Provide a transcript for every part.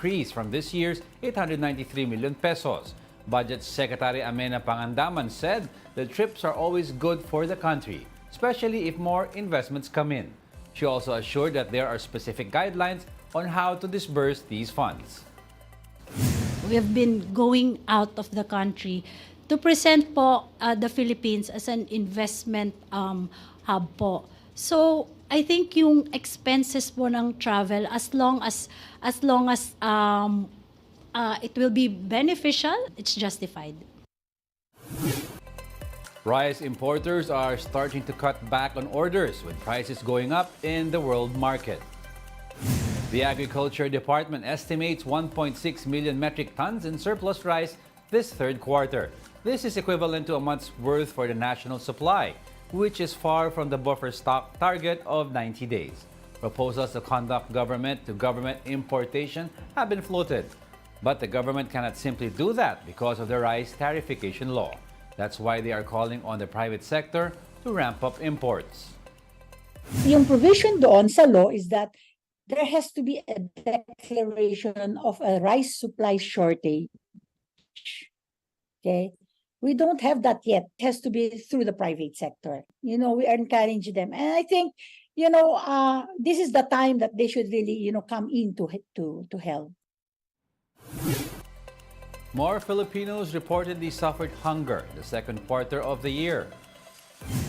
increase from this year's 893 million pesos. Budget Secretary Amena Pangandaman said the trips are always good for the country, especially if more investments come in. She also assured that there are specific guidelines on how to disburse these funds. We have been going out of the country to present po the Philippines as an investment hub po. So I think yung expenses po ng travel, as long as it will be beneficial, it's justified. Rice importers are starting to cut back on orders with prices going up in the world market. The Agriculture Department estimates 1.6 million metric tons in surplus rice this third quarter. This is equivalent to a month's worth for the national supply, which is far from the buffer stock target of 90 days. Proposals to conduct government-to-government importation have been floated, but the government cannot simply do that because of the rice tariffication law. That's why they are calling on the private sector to ramp up imports. Yung provision doon sa law is that there has to be a declaration of a rice supply shortage. Okay? We don't have that yet. It has to be through the private sector. We are encouraging them. And I think, this is the time that they should really, come in to help. More Filipinos reportedly suffered hunger the second quarter of the year.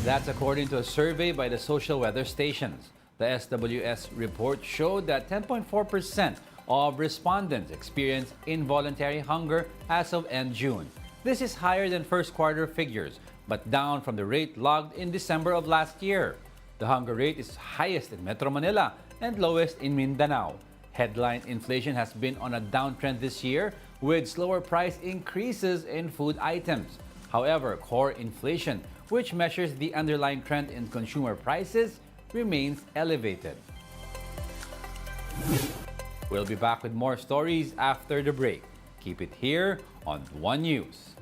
That's according to a survey by the social weather stations. The SWS report showed that 10.4% of respondents experienced involuntary hunger as of end June. This is higher than first quarter figures, but down from the rate logged in December of last year. The hunger rate is highest in Metro Manila and lowest in Mindanao. Headline inflation has been on a downtrend this year, with slower price increases in food items. However, core inflation, which measures the underlying trend in consumer prices, remains elevated. We'll be back with more stories after the break. Keep it here on One News.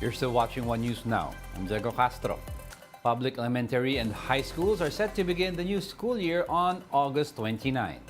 You're still watching One News Now. I'm Diego Castro. Public elementary and high schools are set to begin the new school year on August 29.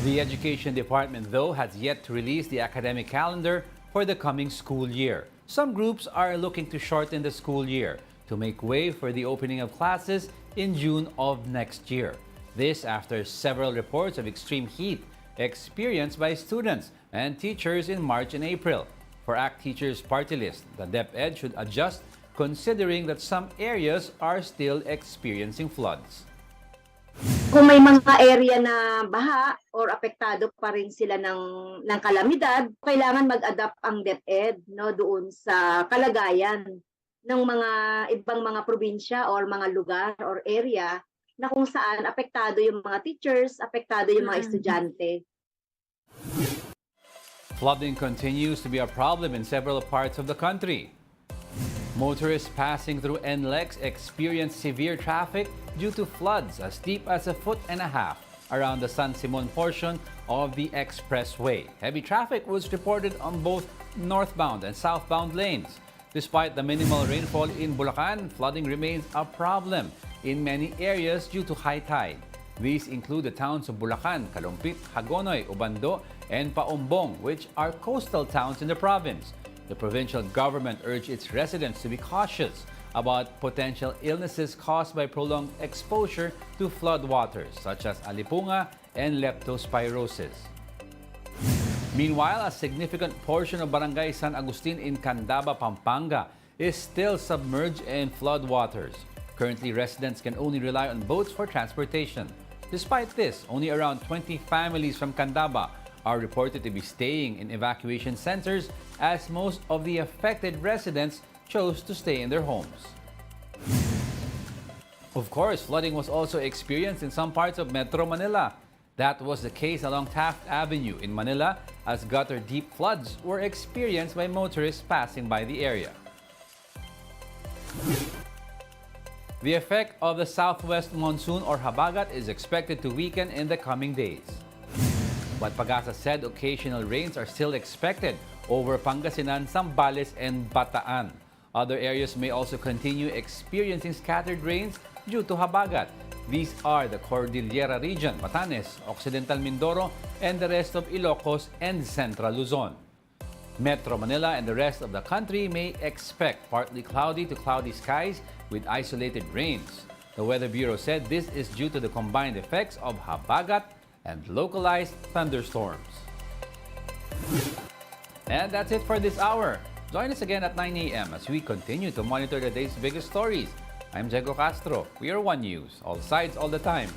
The Education Department, though, has yet to release the academic calendar for the coming school year. Some groups are looking to shorten the school year to make way for the opening of classes in June of next year. This after several reports of extreme heat experienced by students and teachers in March and April. For ACT Teachers Party List, the DepEd should adjust considering that some areas are still experiencing floods. Kung may mga area na baha or apektado pa rin sila ng kalamidad, kailangan mag-adapt ang DepEd, no, doon sa kalagayan ng mga ibang mga probinsya or mga lugar or area na kung saan apektado yung mga teachers, apektado yung mga estudyante. Flooding continues to be a problem in several parts of the country. Motorists passing through NLEX experienced severe traffic due to floods as deep as 1.5 feet around the San Simon portion of the expressway. Heavy traffic was reported on both northbound and southbound lanes. Despite the minimal rainfall in Bulacan, flooding remains a problem in many areas due to high tide. These include the towns of Bulacan, Kalumpit, Hagonoy, Obando, and Paumbong, which are coastal towns in the province. The provincial government urged its residents to be cautious about potential illnesses caused by prolonged exposure to floodwaters, such as alipunga and leptospirosis. Meanwhile, a significant portion of Barangay San Agustin in Candaba, Pampanga is still submerged in floodwaters. Currently, residents can only rely on boats for transportation. Despite this, only around 20 families from Candaba are reported to be staying in evacuation centers as most of the affected residents chose to stay in their homes. Of course, flooding was also experienced in some parts of Metro Manila. That was the case along Taft Avenue in Manila as gutter-deep floods were experienced by motorists passing by the area. The effect of the southwest monsoon or habagat is expected to weaken in the coming days. But PAGASA said occasional rains are still expected over Pangasinan, Zambales, and Bataan. Other areas may also continue experiencing scattered rains due to habagat. These are the Cordillera region, Batanes, Occidental Mindoro, and the rest of Ilocos and Central Luzon. Metro Manila and the rest of the country may expect partly cloudy to cloudy skies with isolated rains. The Weather Bureau said this is due to the combined effects of habagat and localized thunderstorms. And that's it for this hour. Join us again at 9 a.m. as we continue to monitor the day's biggest stories. I'm Diego Castro. We are One News, all sides, all the time.